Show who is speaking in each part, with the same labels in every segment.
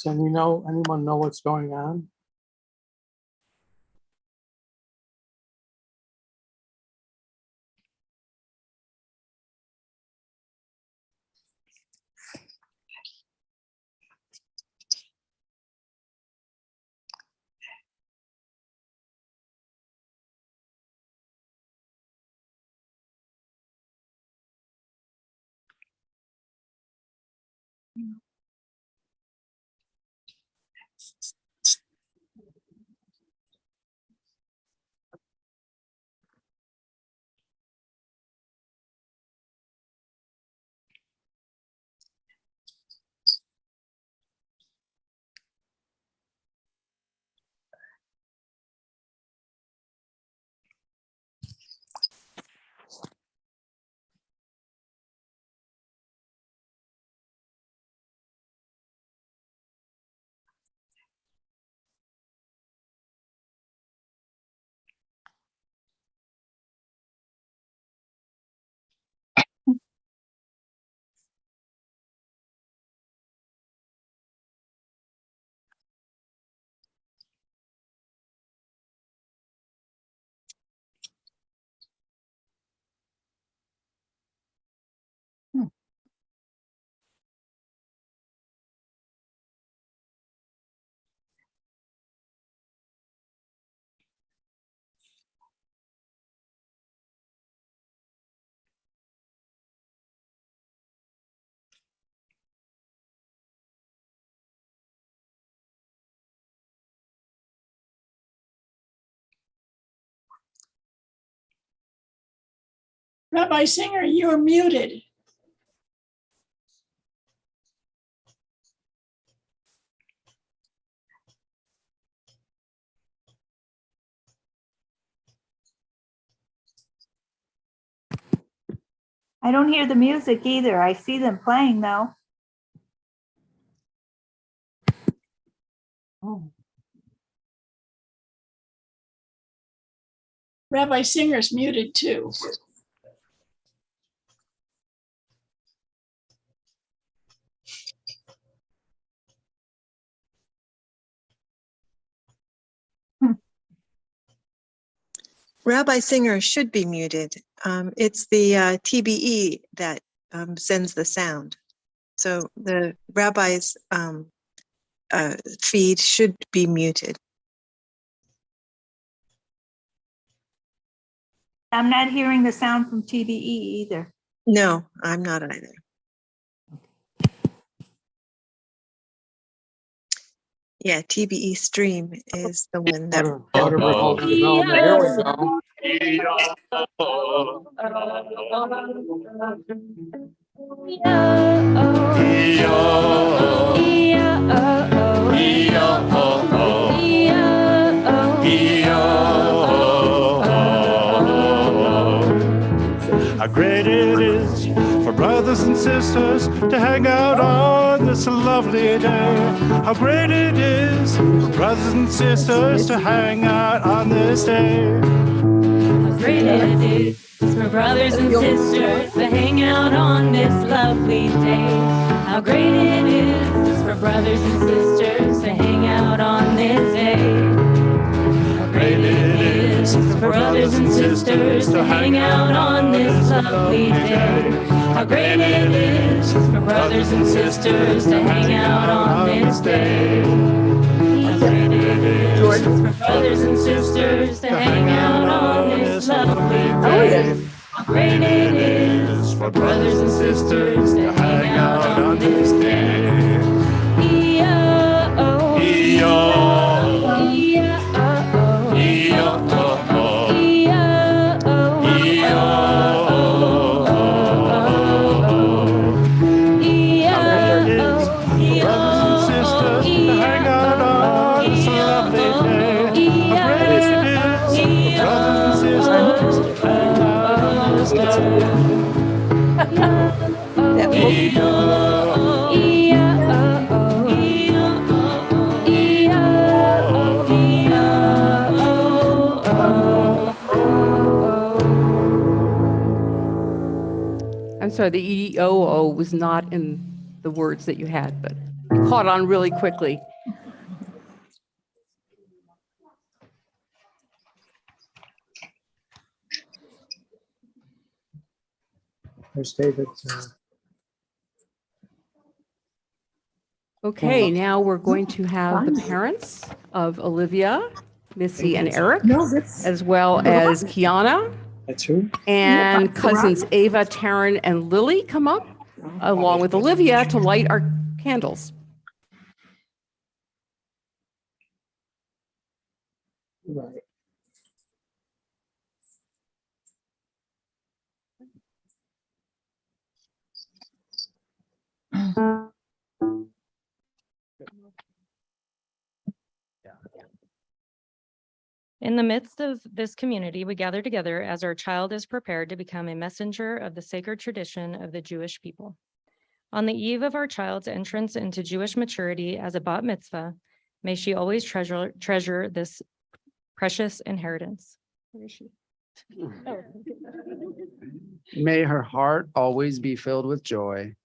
Speaker 1: Does anyone know what's going on?
Speaker 2: Rabbi Singer, you're muted.
Speaker 3: I don't hear the music either. I see them playing though.
Speaker 1: Oh,
Speaker 2: Rabbi Singer's muted too.
Speaker 4: Rabbi Singer should be muted. It's the TBE that sends the sound. So the rabbi's feed should be muted.
Speaker 3: I'm not hearing the sound from TDE either.
Speaker 4: No, I'm not either. Yeah, TBE stream is the one that.
Speaker 1: auto remote development. Here we go.
Speaker 5: How great it is for brothers and sisters to hang out on this lovely day. How great it is for brothers and sisters to hang out on this day.
Speaker 6: How great it is for brothers and sisters to hang out on this lovely day. How great it is for brothers and sisters to hang out on this day. How great it is for brothers and sisters to hang out on this lovely day. How great it is for brothers and sisters to hang out on this day. How great it is for brothers and sisters to hang out on this lovely day. How great it is for brothers and sisters to hang out on this day. E-O-O, E-O-O, E-O-O, E-O-O,
Speaker 7: I'm sorry, the E-O-O was not in the words that you had, but caught on really quickly.
Speaker 1: There's David.
Speaker 7: Okay, now we're going to have the parents of Olivia, Missy, and Eric, as well as Kiana,
Speaker 1: That's who?
Speaker 7: and cousins Ava, Taryn, and Lily come up, along with Olivia, to light our candles.
Speaker 1: Right.
Speaker 8: In the midst of this community, we gather together as our child is prepared to become a messenger of the sacred tradition of the Jewish people. On the eve of our child's entrance into Jewish maturity as a bat mitzvah, may she always treasure this precious inheritance. Where is she? Oh.
Speaker 9: May her heart always be filled with joy,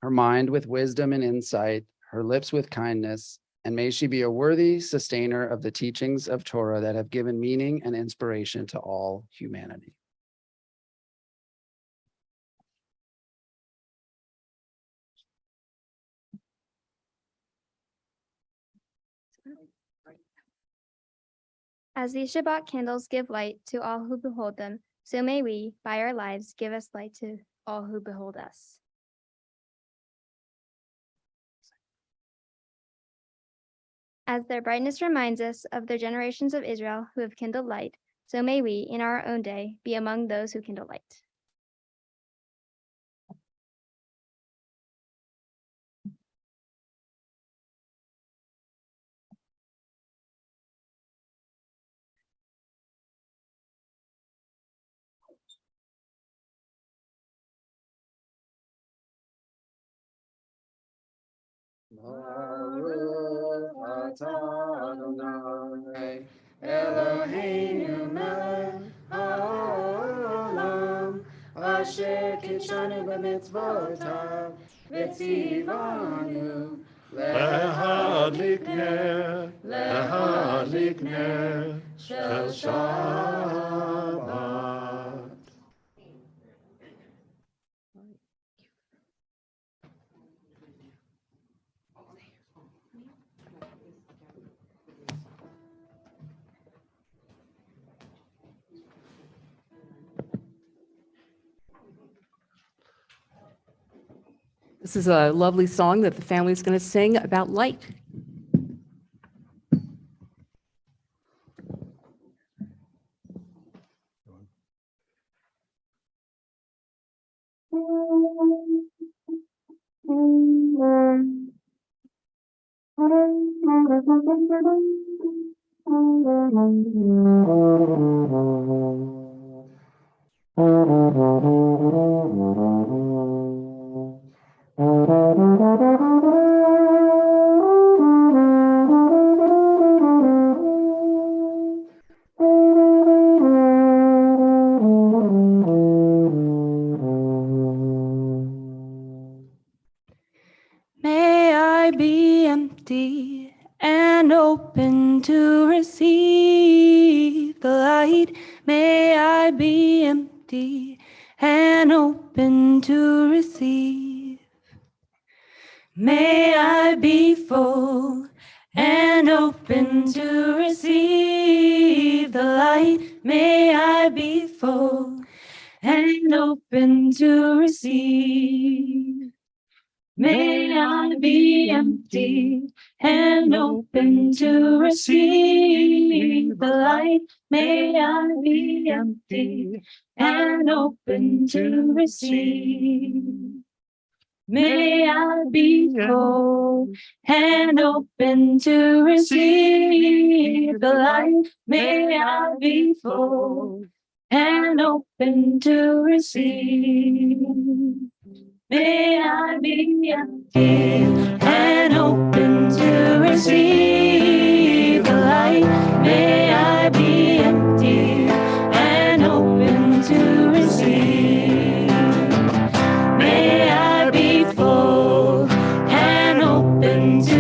Speaker 9: her mind with wisdom and insight, her lips with kindness, and may she be a worthy sustainer of the teachings of Torah that have given meaning and inspiration to all humanity.
Speaker 10: As these Shabbat candles give light to all who behold them, so may we, by our lives, give us light to all who behold us. As their brightness reminds us of the generations of Israel who have kindled light, so may we, in our own day, be among those who kindle light.
Speaker 9: Baruch atah Adonai Eloheinu melech haolam asher kitshanu b'mitzvotav v'tzivanu
Speaker 5: להדליק נר של שבת.
Speaker 7: This is a lovely song that the family is going to sing about light.
Speaker 6: May I be empty and open to receive the light. May I be empty and open to receive. May I be full and open to receive the light. May I be full and open to receive. May I be empty and open to receive the light. May I be empty and open to receive. May I be full and open to receive the light. May I be full and open to receive. May I be empty and open to receive the light. May I be empty and open to receive. May I be full and open to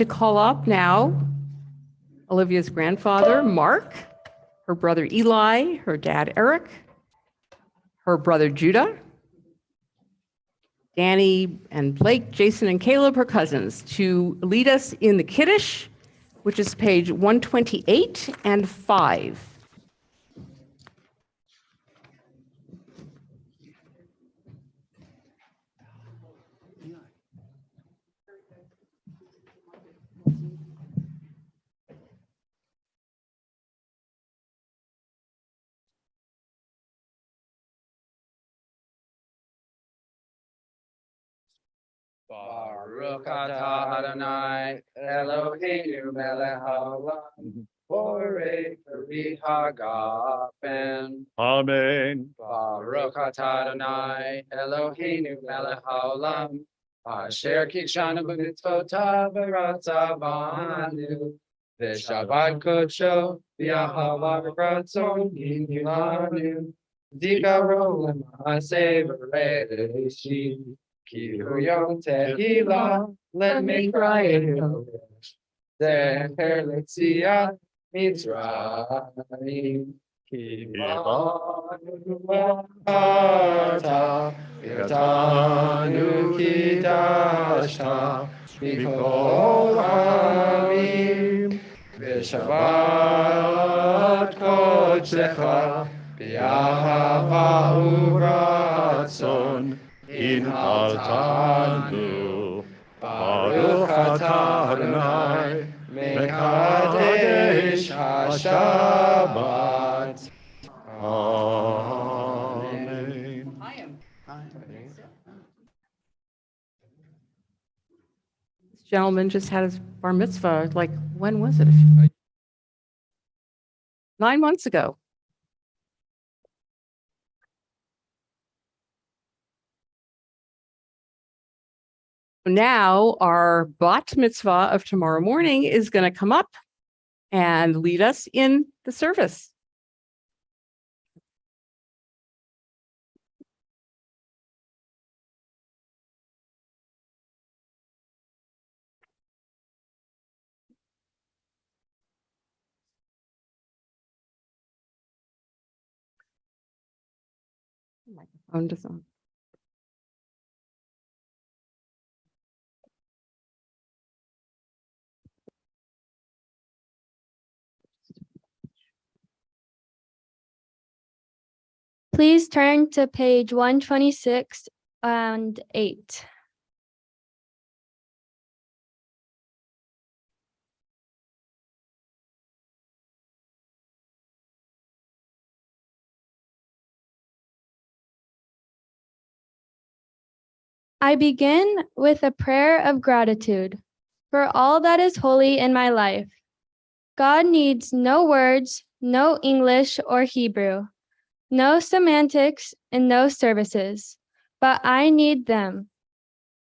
Speaker 7: to call up now Olivia's grandfather, Mark, her brother Eli, her dad Eric, her brother Judah, Danny and Blake, Jason and Caleb, her cousins, to lead us in the Kiddush, which is page 128 and 5.
Speaker 9: Baruch atah Adonai Eloheinu melech haolam borei peri hagafen.
Speaker 5: Amen.
Speaker 9: Baruch atah Adonai Eloheinu melech haolam asher kidshanu b'mitzvotav v'ratzavanu v'shabbat kodsho v'ahava v'ratzon hinilanu zikaro l'maaseh v'reishit. Kiyom tehila, let me cry in Zecher Letzia Mitzrayim. Kivanu Arta, Yatanu Kidashta, Mikol Hamim, V'Shabbat Kodsecha, V'Ahava Uratzon.
Speaker 5: In Altanu, Baruch atah Adonai, Mekadesh HaShabbat. Amen.
Speaker 7: This gentleman just had his bar mitzvah, like, when was it? 9 months ago. Now our bat mitzvah of tomorrow morning is going to come up and lead us in the service. Microphone does on.
Speaker 10: Please turn to page 126 and 8. I begin with a prayer of gratitude for all that is holy in my life. God needs no words, no English or Hebrew, no semantics and no services, but I need them.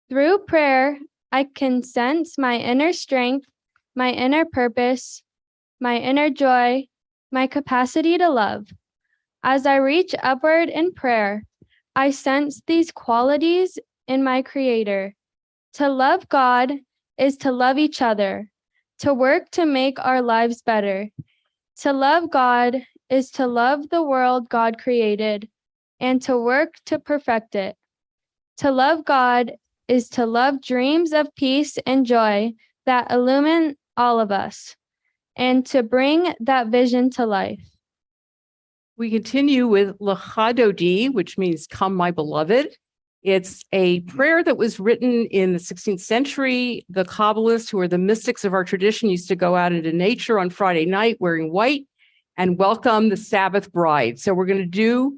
Speaker 10: Through prayer, I can sense my inner strength, my inner purpose, my inner joy, my capacity to love. As I reach upward in prayer, I sense these qualities in my Creator. To love God is to love each other, to work to make our lives better. To love God is to love the world God created and to work to perfect it. To love God is to love dreams of peace and joy that illumine all of us and to bring that vision to life.
Speaker 7: We continue with L'chadodi, which means come, my beloved. It's a prayer that was written in the 16th century. The Kabbalists, who are the mystics of our tradition, used to go out into nature on Friday night wearing white and welcome the Sabbath bride. So we're going to do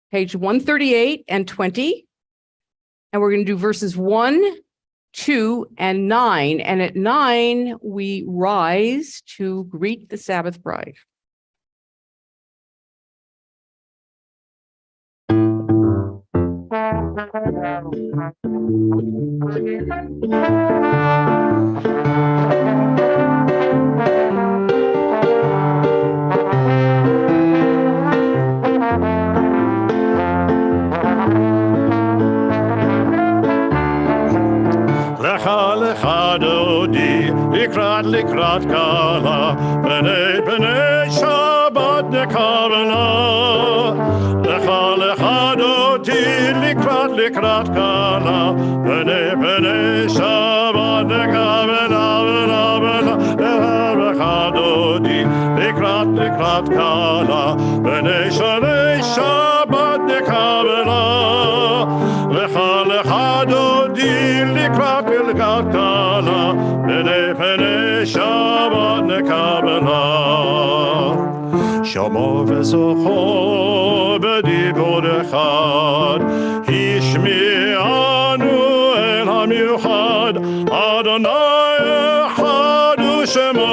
Speaker 7: page 138 and 20. And we're going to do verses 1, 2, and 9. And at 9, we rise to greet the Sabbath bride.
Speaker 5: Lecha lecha dodi, kala, b'nei Shabbat nekabela. Lecha lecha doti likrat kala, b'nei Shabbat nekabela, lecha doti likrat kala, b'nei Shabbat nekabela. Lecha doti likrat kala, b'nei Shabbat nekabela. Shama v'zocho b'dibur echad, Hishmi'anu el hamiuchad, Adonai echad u'shemo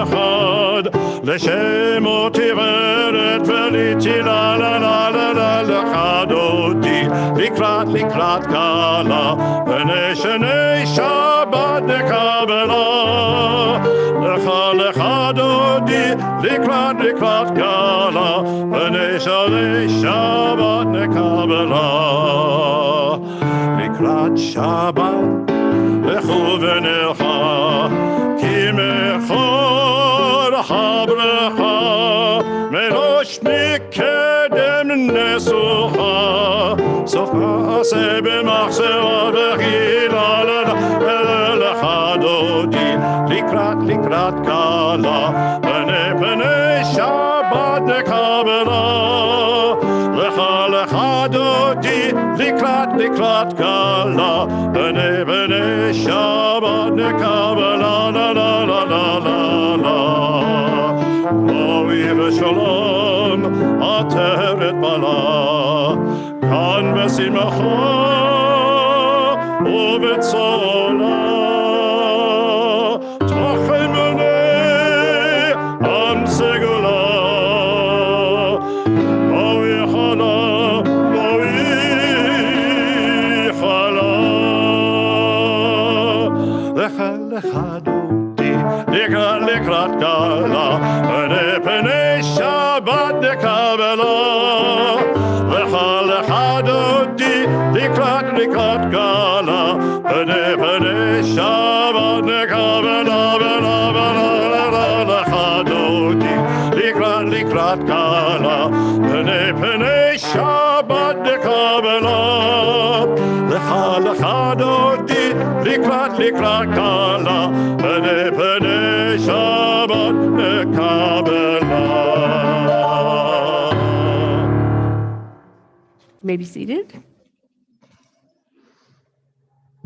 Speaker 5: echad, L'shemo tiveret v'litila la la la la l'chadoti, likrat kala, b'nei Shabbat nekabela. Lecha dodi likrat kala, b'nei Shabbat nekabela. Likrat Shabbat lechu v'nelcha, ki mechor habrecha, melosh mikedem nesucha, sofa ase b'machzera v'chila lecha dodi likrat kala, b'nei Shabbat nekabela. Lecha dodi likrat kala, b'nei Shabbat nekabela. La la la la la la. Ovi v'shalom ateret bala, kan v'simcha u'v'tzola. Likrat kala, b'nei Shabbat nekabela. Lecha dodi likrat kala, b'nei Shabbat nekabela. Lecha dodi likrat kala, b'nei Shabbat nekabela. Lecha dodi likrat kala, b'nei Shabbat nekabela.
Speaker 7: You may be seated.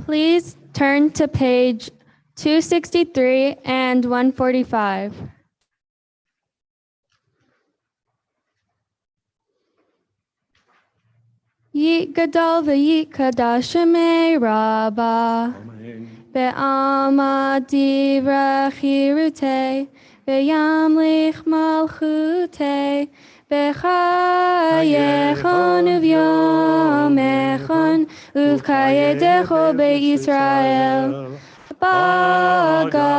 Speaker 10: Please turn to page 263 and 145. Yit gadol v'yit kadash shemei Rabbah. Be'alma divra chirute, ve'yamlich malchute, bechayechon uv'yomechon, uv'kayedecho be'Yisrael. Bagala,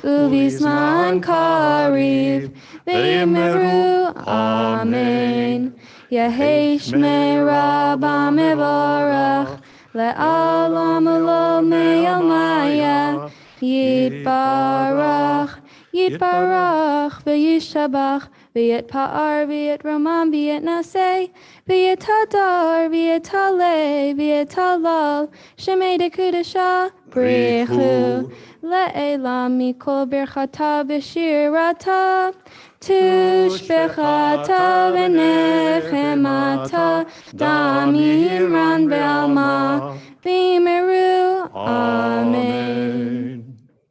Speaker 10: uv'izman kariv, ve'yimeru amen. Yehi shmei Rabbah mevorach, Le'alam ulo me'almaya, Yitbarach, v'yishabach, v'yitpa'ar, v'yitromam, v'yitnaseh, v'yitadar, v'yitaleh, v'yitalal, shemei dekudasha, brichu, le'elam mikol birchata v'shirata, tushbechata v'nechemata, damiran be'alma, v'yimeru, amen.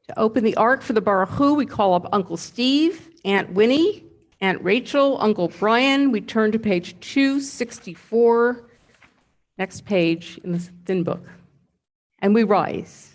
Speaker 7: To open the ark for the Baruch Hu, we call up Uncle Steve, Aunt Winnie, Aunt Rachel, Uncle Brian. We turn to page 264, next page in the thin book, and we rise.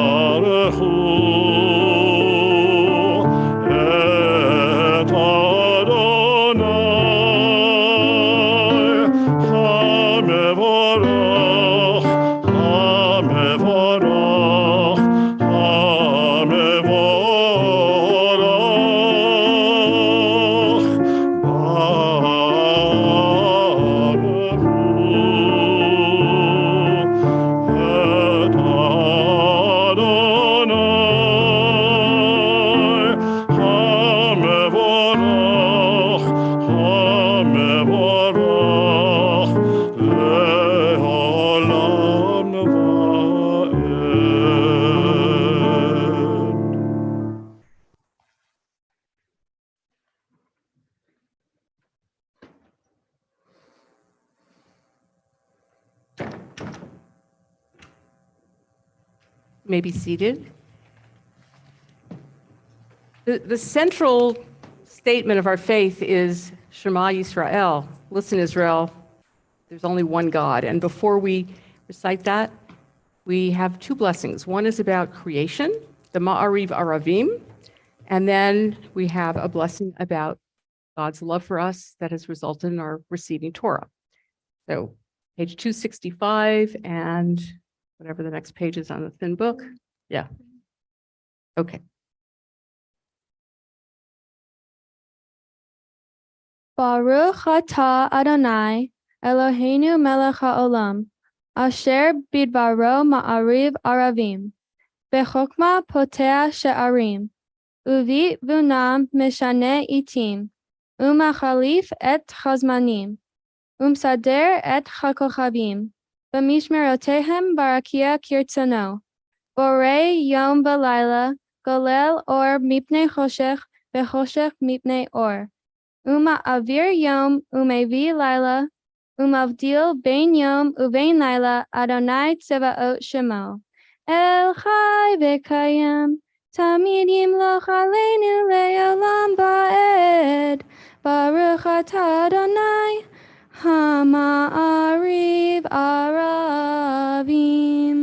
Speaker 5: Baruch hu et מבורך לעולם ועד.
Speaker 7: May be seated. The central statement of our faith is Shema Yisrael. Listen, Israel, there's only one God. And before we recite that, we have two blessings. One is about creation, the Ma'ariv Aravim, and then we have a blessing about God's love for us that has resulted in our receiving Torah. So page 265 and whatever the next page is on the thin book. Yeah. Okay.
Speaker 10: Baruch atah Adonai, Eloheinu melech haolam, asher bidbaro ma'ariv aravim, bechokma poteach she'arim, uvi vunam meshane itim, umachalif et chazmanim, umsader et chakochavim, b'mishmerotehem barakia kirtzono, borei yom v'layla, golel or mipnei choshech, v'choshech mipnei or. Avir yom umevi laila, avdil bein yom uvein laila, Adonai tzevaot shemo. El chai v'kayim, tamid yimloch aleinu le'olam ba'ed. Baruch atah Adonai, hama'ariv aravim.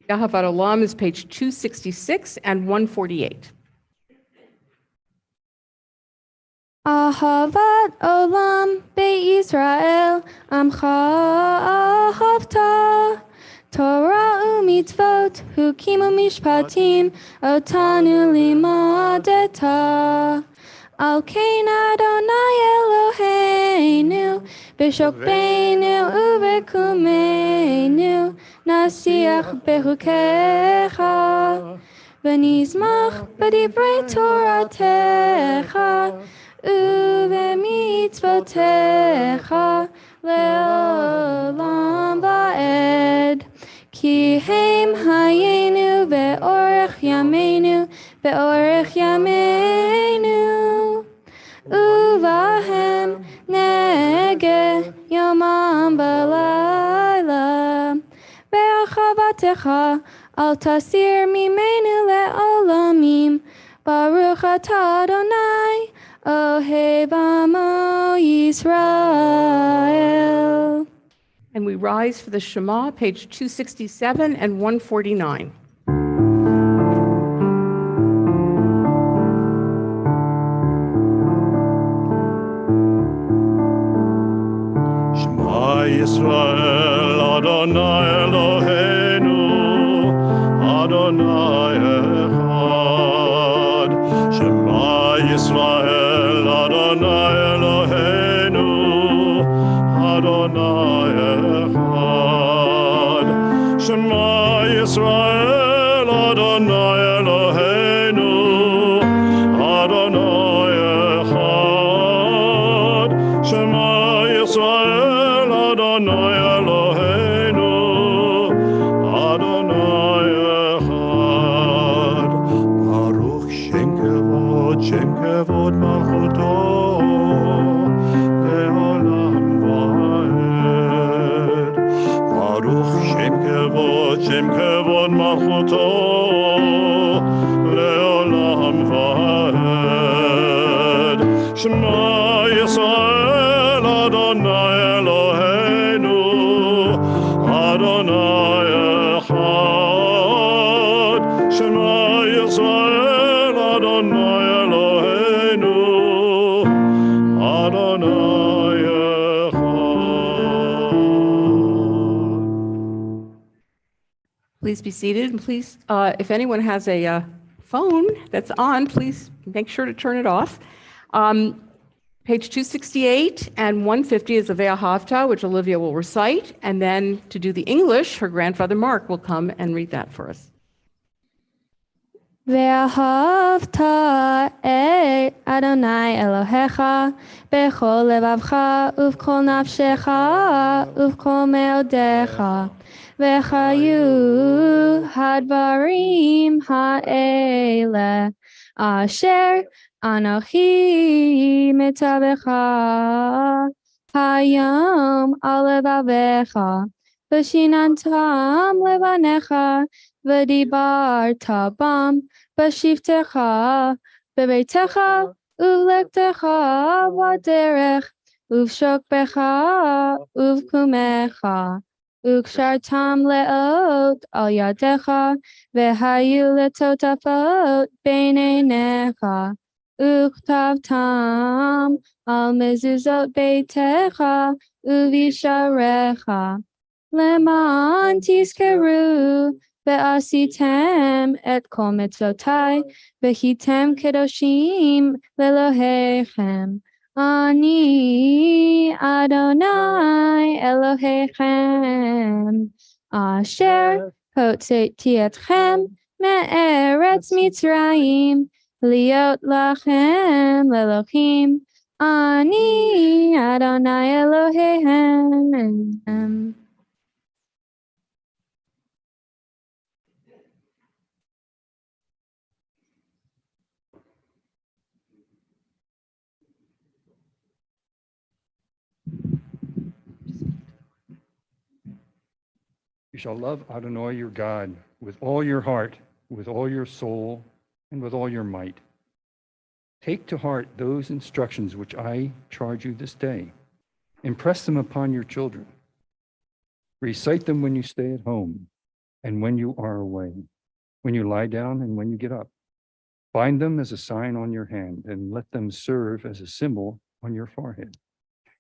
Speaker 7: Yahavat Olam is page 266 and 148.
Speaker 10: Ahavat olam Beit Yisrael, amcha ahavta, Torah umitzvot, hukim umishpatim, otanu limadeta. Al kein Adonai Eloheinu, b'shokbeinu u'bekumeinu, nasiach bechukecha, v'nizmach b'divrei Toratecha, ובמצוותיך לעולם ועד. כי הם היינו באורך ימינו, באורך ימינו, ובהם נגה יומם בלילה. בהרחבתך אל תסיר ממנו לעולמים, ברוך אתה אדוני, Ohev Amo Yisrael.
Speaker 7: And we rise for the Shema, page 267 and 149.
Speaker 5: Shema Yisrael, Adonai Eloheinu, Adonai Echad. Shema Yisrael, Adonai Eloheinu, Adonai Echad. Shema Yisrael, Adonai Eloheinu, Adonai Echad. Shema Yisrael, Adonai Eloheinu, Adonai Echad. Baruch Shem Kevod Malchuto, Le'olam Va'ed. Baruch Shem Kevod Malchuto, Le'olam Va'ed. Shema Yisrael, Adonai Eloheinu, Adonai Echad. Shema Yisrael, Adonai Eloheinu, Adonai Echad.
Speaker 7: Please be seated, and please, if anyone has a phone that's on, please make sure to turn it off. Page 268 and 150 is the Ve'ahavta, which Olivia will recite, and then to do the English, her grandfather Mark will come and read that for us.
Speaker 10: ואהבת את אדוני אלוהיך בכל לבבך ובכל נפשך ובכל מאודיך. וחיו הדברים האלה אשר אנוכי מצווך היום על לבביך, ושיננתם לבניך, ודיברת בם בשבתך, בביתך ובלכתך בדרך, ובשוכבך ובקומך. וקשרתם לאות על ידיך, והיו לטוטפות בין עיניך, וכתבתם על מזוזות ביתך ובשעריך, למען תזכרו ועשיתם את כל מצוותיי, והייתם קדושים לאלוהיכם. אני אדוני אלוהיכם, אשר הוצאתי אתכם מארץ מצרים, להיות לכם לאלוהים. אני אדוני אלוהיכם.
Speaker 5: You shall love Adonai your God with all your heart, with all your soul, and with all your might. Take to heart those instructions which I charge you this day. Impress them upon your children. Recite them when you stay at home and when you are away, when you lie down and when you get up. Bind them as a sign on your hand and let them serve as a symbol on your forehead.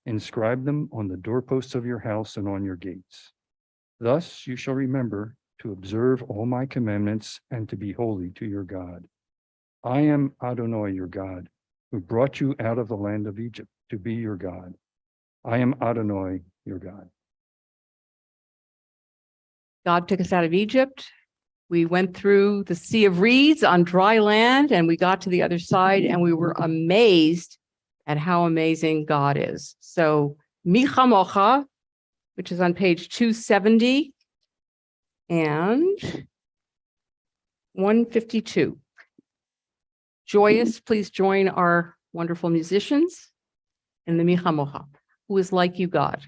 Speaker 5: Inscribe them on the doorposts of your house and on your gates. Thus you shall remember to observe all my commandments and to be holy to your God. I am Adonai your God, who brought you out of the land of Egypt to be your God. I am Adonai your God.
Speaker 7: God took us out of Egypt. We went through the Sea of Reeds on dry land, and we got to the other side, and we were amazed at how amazing God is. So, Mi Chamocha, which is on page 270 and 152. Joyous, please join our wonderful musicians in the Mi Chamocha, who is like you, God.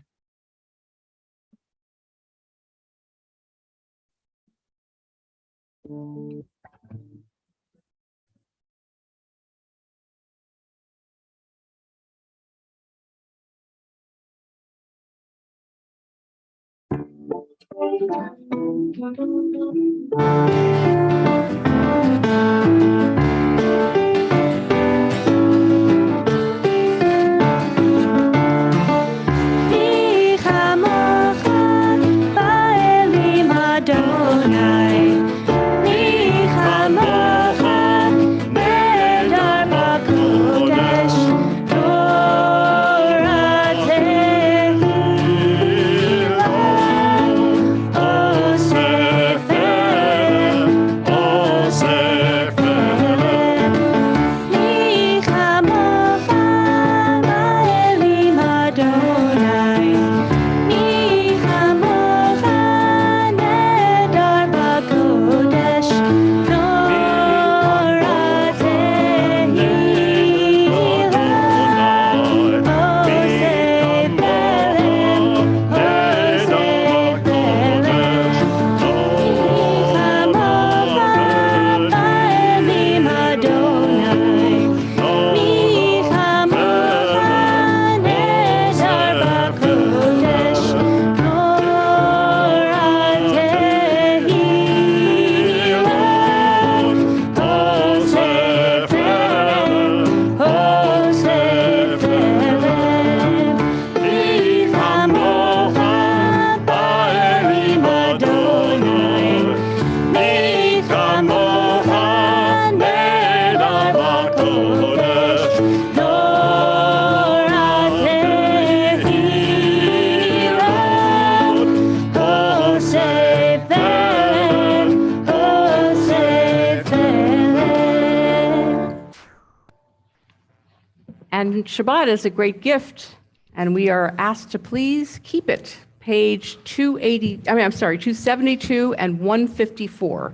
Speaker 7: And Shabbat is a great gift, and we are asked to please keep it. Page 272 and 154.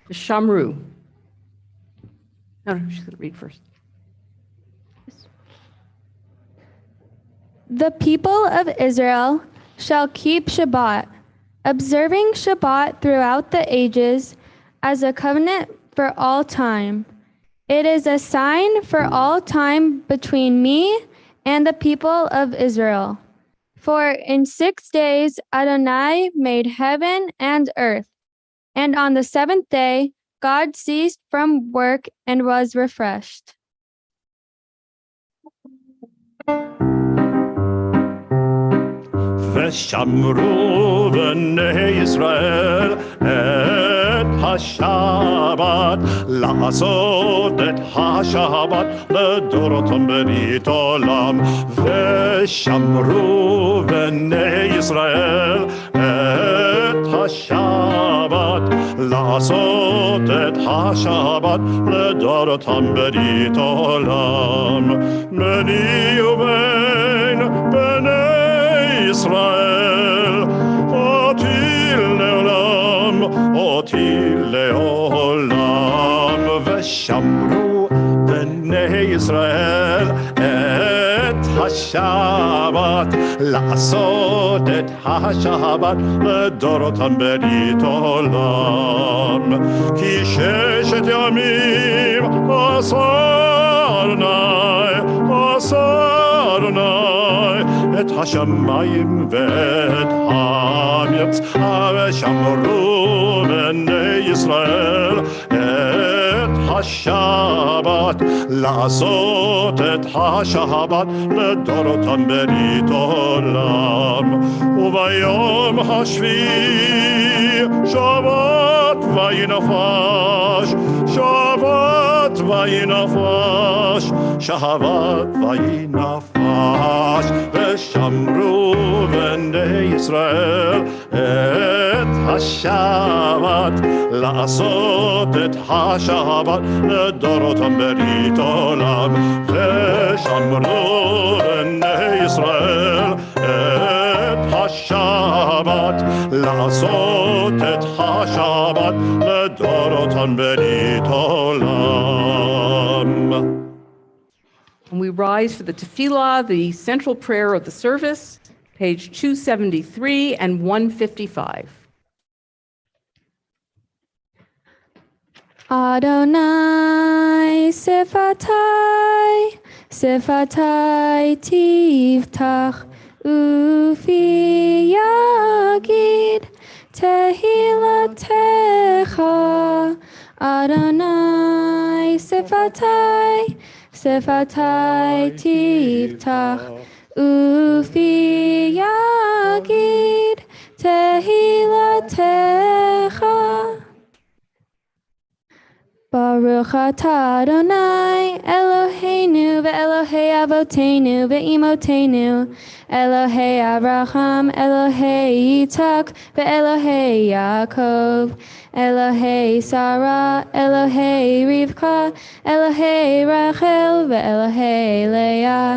Speaker 7: The Shamru. No, she's going to read first.
Speaker 10: The people of Israel shall keep Shabbat, observing Shabbat throughout the ages as a covenant for all time. It is a sign for all time between me and the people of Israel. For in 6 days Adonai made heaven and earth, and on the seventh day God ceased from work and was refreshed.
Speaker 5: ושמרו בני ישראל את השבת, לעשות את השבת לדורותם ברית עולם. ושמרו בני ישראל את השבת, לעשות את השבת לדורותם ברית עולם. בני ובין בני ישראל, אותי לעולם, אותי לעולם. ושמרו בני ישראל את השבת, לעשות את השבת לדורותם ברית עולם. כי 6 ימים עשה אדוני את השמיים ואת הארץ. ושמרו בני ישראל את השבת, לעשות את השבת לדורותם ברית עולם. וביום השביעי שבת וינפש, שבת וינפש, שבת וינפש. ושמרו בני ישראל את השבת, לעשות את השבת לדורותם ברית עולם. ושמרו בני ישראל את השבת, לעשות את השבת לדורותם ברית עולם.
Speaker 7: And we rise for the tefillah, the central prayer of the service, page 273 and 155.
Speaker 10: Adonai Sifatai, Sifatai Tiftach, Ufi Yagid, Tehilatecha. Adonai Sifatai, Sifatai Tiftach, Ufi Yagid, Tehilatecha. Baruch atah Adonai Eloheinu ve'Elohei Avoteinu ve'Imoteinu, Elohei Abraham, Elohei Yitzhak ve'Elohei Yaakov, Elohei Sarah, Elohei Rivka, Elohei Rachel ve'Elohei Leah.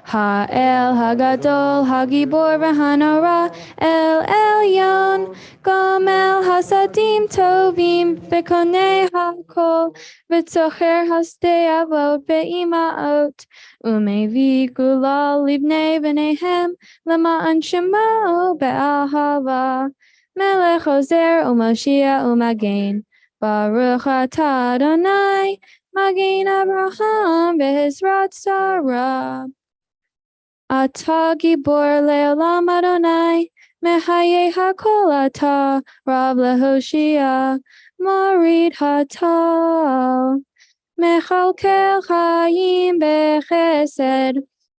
Speaker 10: Ha'el Hagadol Hagibor v'Hanora El Elyon, Gomel Hasadim Tovim v'Konei Hakol v'Tzocher Hasdei Avot ve'Imaot, Umevi Gulal Libnei v'Nehem Lama'an Shemo be'Ahava, Melech Ozer u'Moshiach u'Magen. Baruch atah Adonai Magen Abraham ve'Ezrat Sarah. Atah Gibor le'olam Adonai, Mehayeh hakol atah, Rav lehoshia, Morid hatal. Mechalkel chayim bechesed,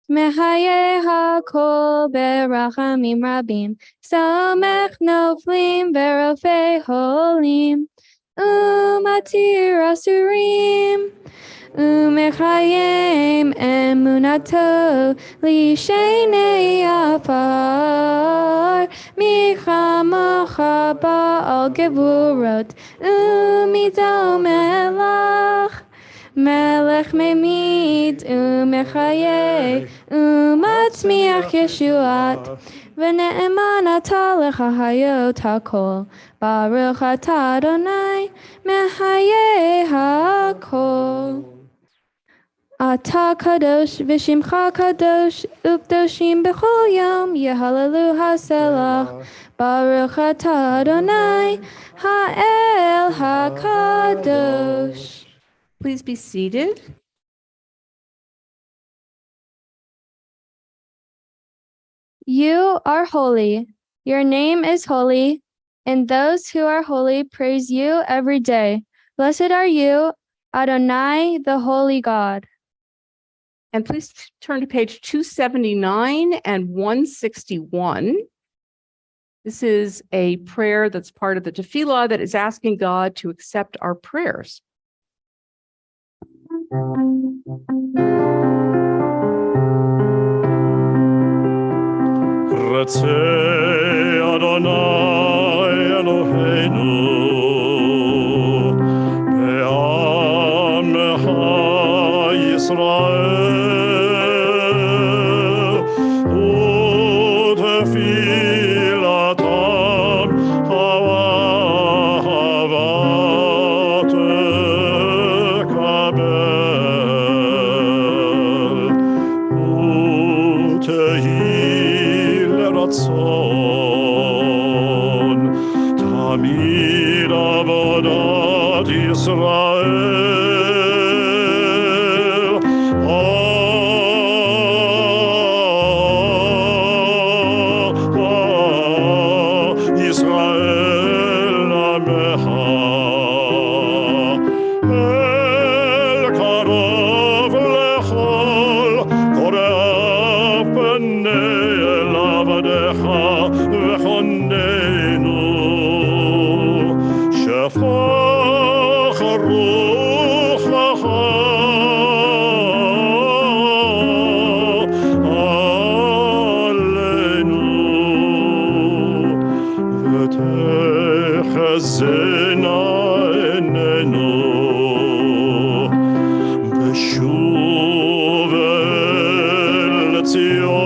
Speaker 10: Mehayeh hakol berachamim rabim, Samech noflim verofei holim, Umatir asurim. Umechayim emunato lishenei afar, michamocha ba'al gevurot umito melach, מלך ממית ומחיה ומצמיח ישועת ונאמן אתה לחיות הכל ברוך אתה אדוני מחיה הכל אתה קדוש ושמך קדוש וקדושים בכל יום יהללו הסלח ברוך אתה אדוני האל הקדוש.
Speaker 7: Please be seated.
Speaker 10: You are holy. Your name is holy, and those who are holy praise you every day. Blessed are you, Adonai, the holy God.
Speaker 7: And please turn to page 279 and 161. This is a prayer that's part of the tefillah that is asking God to accept our prayers.
Speaker 5: Ratzeh Adonai Eloheinu be'amecha Yisrael u'tefilatam ha'avat tekabel u'tehi ratzon tamid avodat Yisrael Yisrael amecha el karov lechol korev pnei elavadecha vechonenu shefach ruchacha aleinu ותחזינה עינינו בשוב אל ציון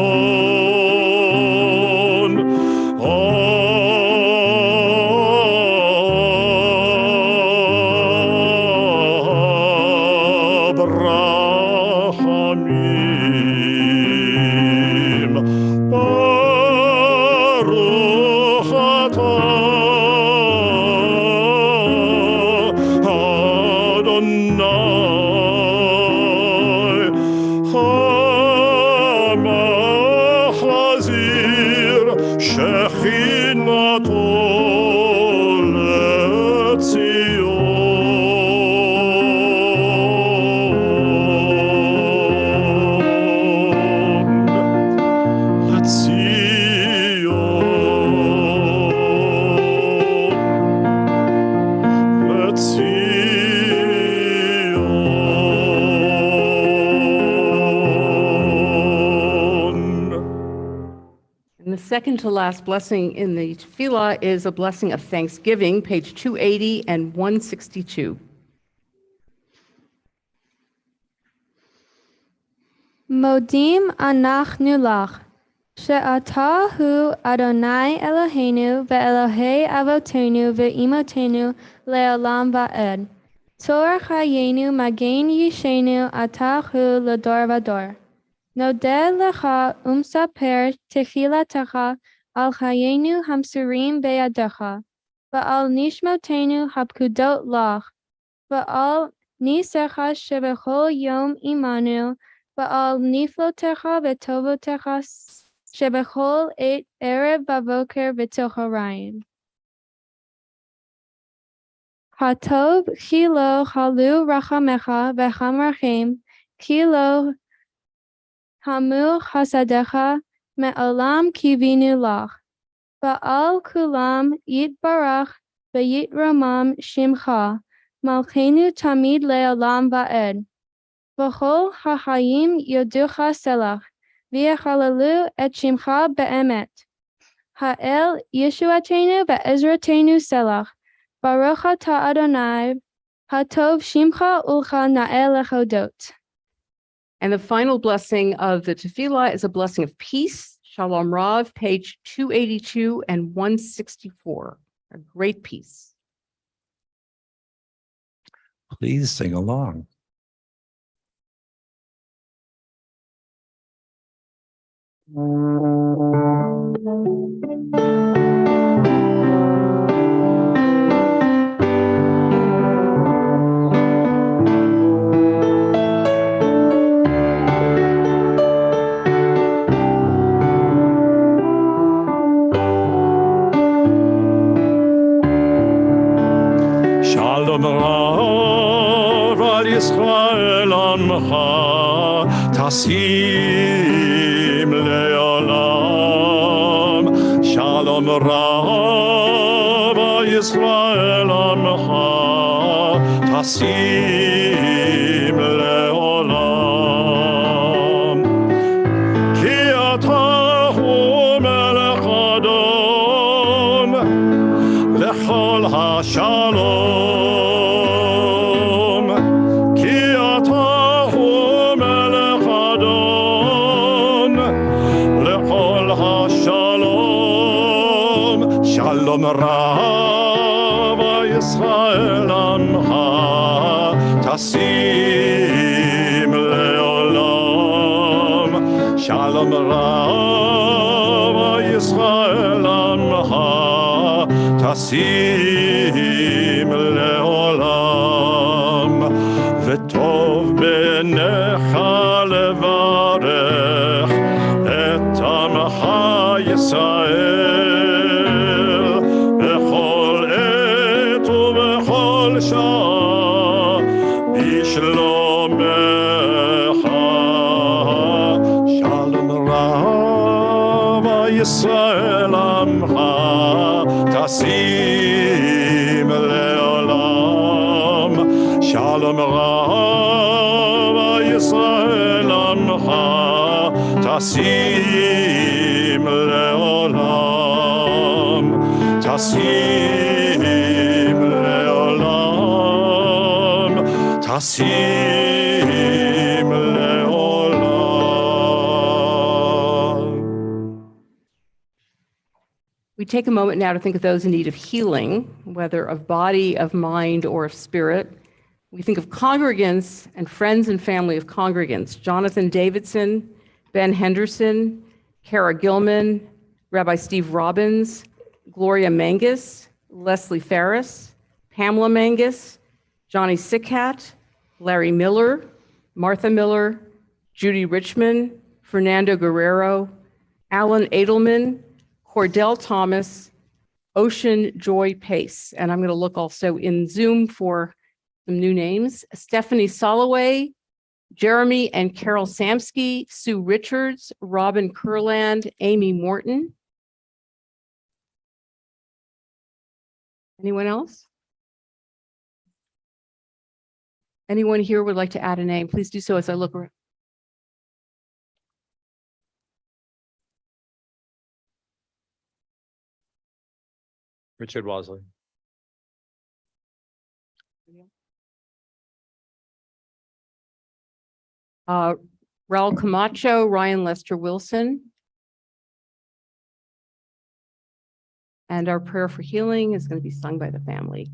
Speaker 5: ברחמים ברוך אתה Adonai המחזיר שכינתו
Speaker 7: And the second to last blessing in the tefillah is a blessing of thanksgiving, page 280 and 162.
Speaker 10: Modim anachnu lach, she'ata hu Adonai Eloheinu ve'Elohei avotenu ve'imotenu le'olam va'ed. Tzor chayenu magen yishenu ata hu l'dor vador. Nodeh lecha umsaper tefilatecha al chayenu hamsurim be'yadecha, va'al nishmotenu hapkudot lach, va'al nisecha shebechol yom imanu, Ba'al niflotecha v'tovotecha shebechol et erev bavoker v'tochorayim. Hatov ki lo halu rachamecha v'chamarchem, ki lo hamu chasadecha me'olam kivinu lach. Ba'al kulam yitbarach v'yitromam shimcha, malchenu tamid le'olam va'ed. V'chol ha'chayim yoducha selach, v'yachalalu et shimcha be'emet. Ha'el Yeshuatenu ve'ezratenu selach, baruch atah Adonai, Hatov Shimcha Ulcha Na'el Lechodot.
Speaker 7: And the final blessing of the tefillah is a blessing of peace. Shalom Rav, page 282 and 164. A great peace.
Speaker 11: Please sing along.
Speaker 5: Shalom Rav al Yisrael Amcha Tasim Leolam. Shalom Rav al Yisrael Amcha Tasim Leolam. Ki atahu melech Adom lechol hashalom. Shalom Rav Yisrael Amcha Tasim Leolam. Shalom Rav Yisrael Amcha Tasim Leolam. V'tov b'necha levarech et Amcha Yisrael Yisrael Amcha Tasim Leolam. Shalom Rav Yisrael Amcha Tasim Leolam. Tasim Leolam. Tasim Leolam.
Speaker 7: We take a moment now to think of those in need of healing, whether of body, of mind, or of spirit. We think of congregants and friends and family of congregants: Jonathan Davidson, Ben Henderson, Kara Gilman, Rabbi Steve Robbins, Gloria Mangus, Leslie Ferris, Pamela Mangus, Johnny Sickhat, Larry Miller, Martha Miller, Judy Richmond, Fernando Guerrero, Alan Edelman, Cordell Thomas, Ocean Joy Pace. And I'm going to look also in Zoom for some new names: Stephanie Soloway, Jeremy and Carol Samsky, Sue Richards, Robin Kurland, Amy Morton. Anyone else? Anyone here would like to add a name? Please do so as I look around.
Speaker 1: Richard Wasley.
Speaker 7: Raul Camacho, Ryan Lester Wilson. And our prayer for healing is going to be sung by the family.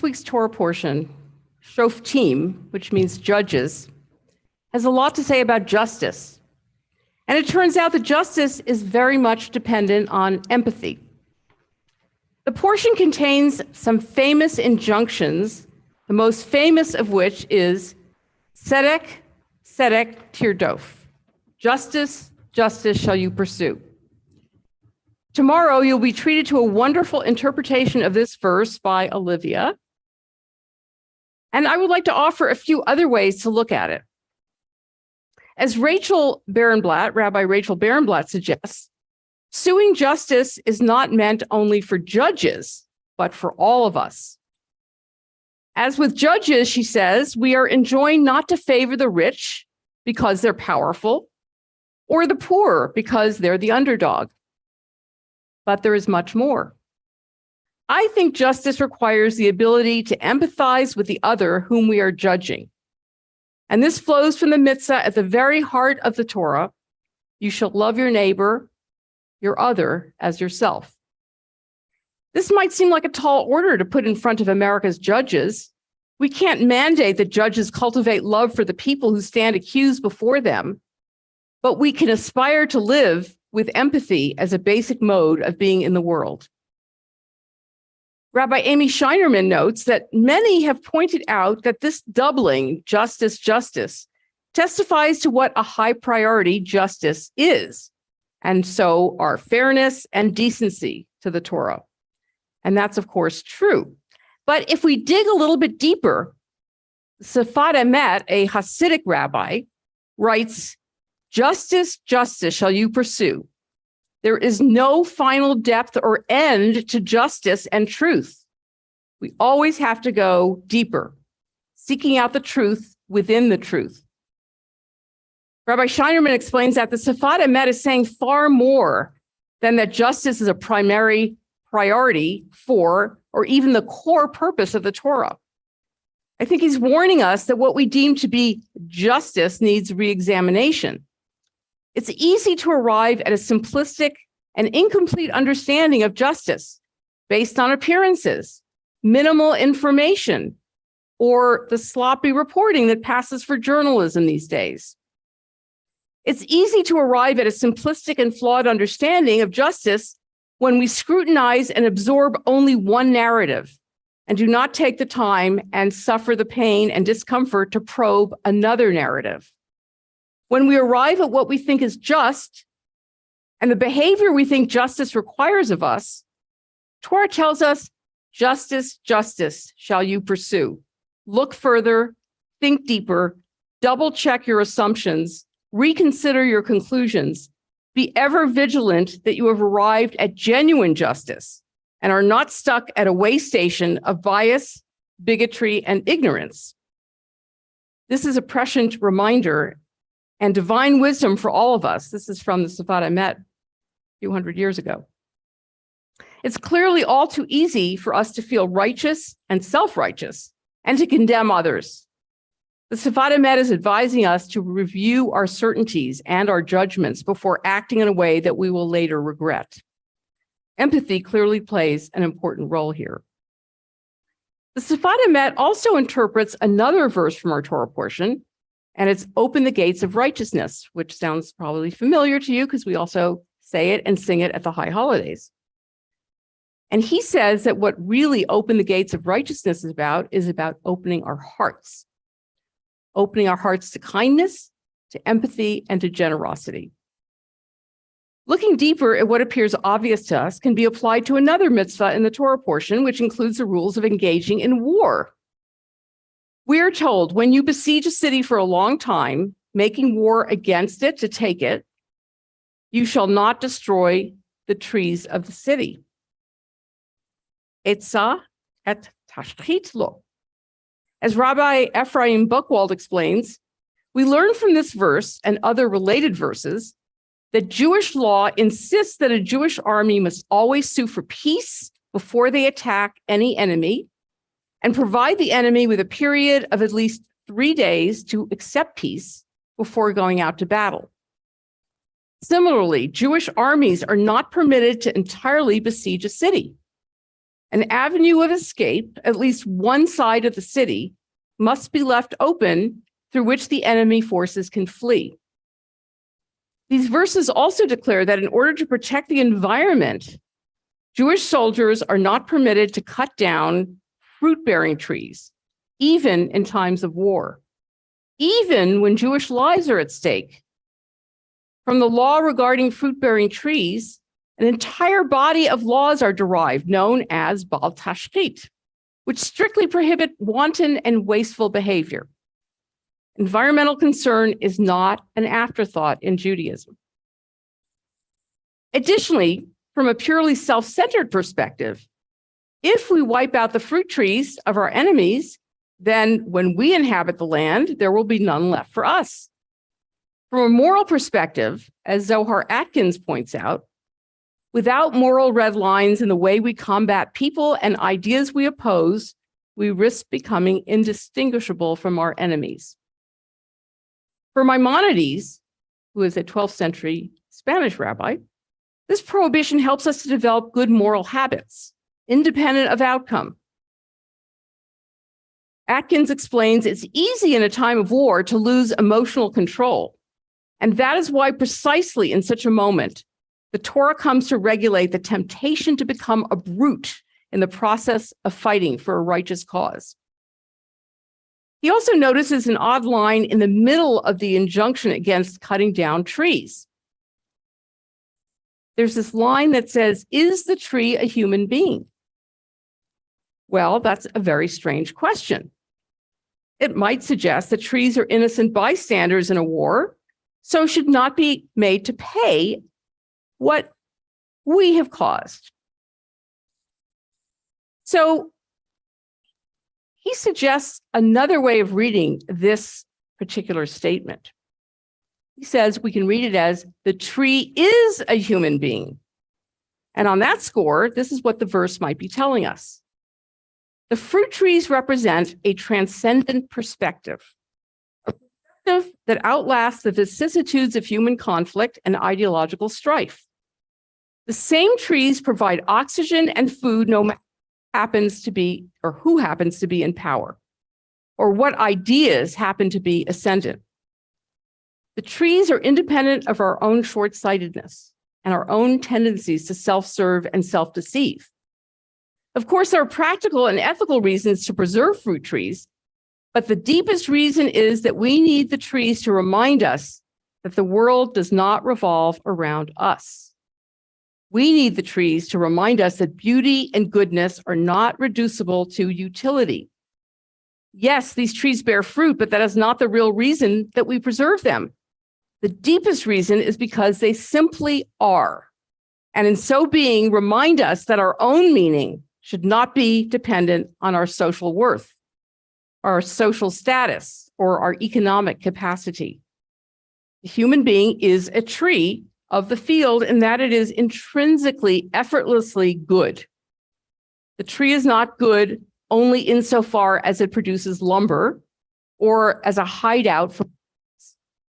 Speaker 7: week's Torah portion, Shoftim, which means judges, has a lot to say about justice. And it turns out that justice is very much dependent on empathy. The portion contains some famous injunctions, the most famous of which is Tzedek, Tzedek tirdof. Justice, justice shall you pursue. Tomorrow, you'll be treated to a wonderful interpretation of this verse by Olivia. And I would like to offer a few other ways to look at it. As Rachel Barenblatt, Rabbi Rachel Barenblatt suggests, suing justice is not meant only for judges, but for all of us. As with judges, she says, we are enjoined not to favor the rich because they're powerful, or the poor because they're the underdog. But there is much more. I think justice requires the ability to empathize with the other whom we are judging. And this flows from the mitzvah at the very heart of the Torah. You shall love your neighbor, your other, as yourself. This might seem like a tall order to put in front of America's judges. We can't mandate that judges cultivate love for the people who stand accused before them, but we can aspire to live with empathy as a basic mode of being in the world. Rabbi Amy Scheinerman notes that many have pointed out that this doubling, justice, justice, testifies to what a high priority justice is, and so are fairness and decency to the Torah. And that's, of course, true. But if we dig a little bit deeper, Safad Emet, a Hasidic rabbi, writes, justice, justice shall you pursue. There is no final depth or end to justice and truth. We always have to go deeper, seeking out the truth within the truth. Rabbi Scheinerman explains that the Safad Emet is saying far more than that justice is a primary priority for, or even the core purpose of the Torah. I think he's warning us that what we deem to be justice needs re-examination. It's easy to arrive at a simplistic and incomplete understanding of justice based on appearances, minimal information, or the sloppy reporting that passes for journalism these days. It's easy to arrive at a simplistic and flawed understanding of justice when we scrutinize and absorb only one narrative and do not take the time and suffer the pain and discomfort to probe another narrative. When we arrive at what we think is just and the behavior we think justice requires of us, Torah tells us, justice, justice shall you pursue. Look further, think deeper, double check your assumptions, reconsider your conclusions, be ever vigilant that you have arrived at genuine justice and are not stuck at a way station of bias, bigotry, and ignorance. This is a prescient reminder and divine wisdom for all of us. This is from the Safad Emet a few hundred years ago. It's clearly all too easy for us to feel righteous and self-righteous and to condemn others. The Safad Emet is advising us to review our certainties and our judgments before acting in a way that we will later regret. Empathy clearly plays an important role here. The Safad Emet also interprets another verse from our Torah portion, and it's open the gates of righteousness, which sounds probably familiar to you because we also say it and sing it at the high holidays. And he says that what really open the gates of righteousness is about opening our hearts to kindness, to empathy, and to generosity. Looking deeper at what appears obvious to us can be applied to another mitzvah in the Torah portion, which includes the rules of engaging in war. We are told when you besiege a city for a long time, making war against it to take it, you shall not destroy the trees of the city. Etza et tashchit lo. As Rabbi Ephraim Buchwald explains, we learn from this verse and other related verses that Jewish law insists that a Jewish army must always sue for peace before they attack any enemy and provide the enemy with a period of at least 3 days to accept peace before going out to battle. Similarly, Jewish armies are not permitted to entirely besiege a city. An avenue of escape, at least one side of the city, must be left open through which the enemy forces can flee. These verses also declare that in order to protect the environment, Jewish soldiers are not permitted to cut down fruit-bearing trees, even in times of war, even when Jewish lives are at stake. From the law regarding fruit-bearing trees, an entire body of laws are derived, known as Bal Tashchit, which strictly prohibit wanton and wasteful behavior. Environmental concern is not an afterthought in Judaism. Additionally, from a purely self-centered perspective, if we wipe out the fruit trees of our enemies, then when we inhabit the land, there will be none left for us. From a moral perspective, as Zohar Atkins points out, without moral red lines in the way we combat people and ideas we oppose, we risk becoming indistinguishable from our enemies. For Maimonides, who is a 12th century Spanish rabbi, this prohibition helps us to develop good moral habits, independent of outcome. Atkins explains it's easy in a time of war to lose emotional control. And that is why precisely in such a moment, the Torah comes to regulate the temptation to become a brute in the process of fighting for a righteous cause. He also notices an odd line in the middle of the injunction against cutting down trees. There's this line that says, "Is the tree a human being?" Well, that's a very strange question. It might suggest that trees are innocent bystanders in a war, so should not be made to pay what we have caused. So he suggests another way of reading this particular statement. He says we can read it as the tree is a human being. And on that score, this is what the verse might be telling us. The fruit trees represent a transcendent perspective, a perspective that outlasts the vicissitudes of human conflict and ideological strife. The same trees provide oxygen and food no matter who happens to be in power, or what ideas happen to be ascendant. The trees are independent of our own short-sightedness and our own tendencies to self-serve and self-deceive. Of course, there are practical and ethical reasons to preserve fruit trees, but the deepest reason is that we need the trees to remind us that the world does not revolve around us. We need the trees to remind us that beauty and goodness are not reducible to utility. Yes, these trees bear fruit, but that is not the real reason that we preserve them. The deepest reason is because they simply are. And in so being, remind us that our own meaning should not be dependent on our social worth, our social status, or our economic capacity. The human being is a tree of the field in that it is intrinsically, effortlessly good. The tree is not good only insofar as it produces lumber or as a hideout for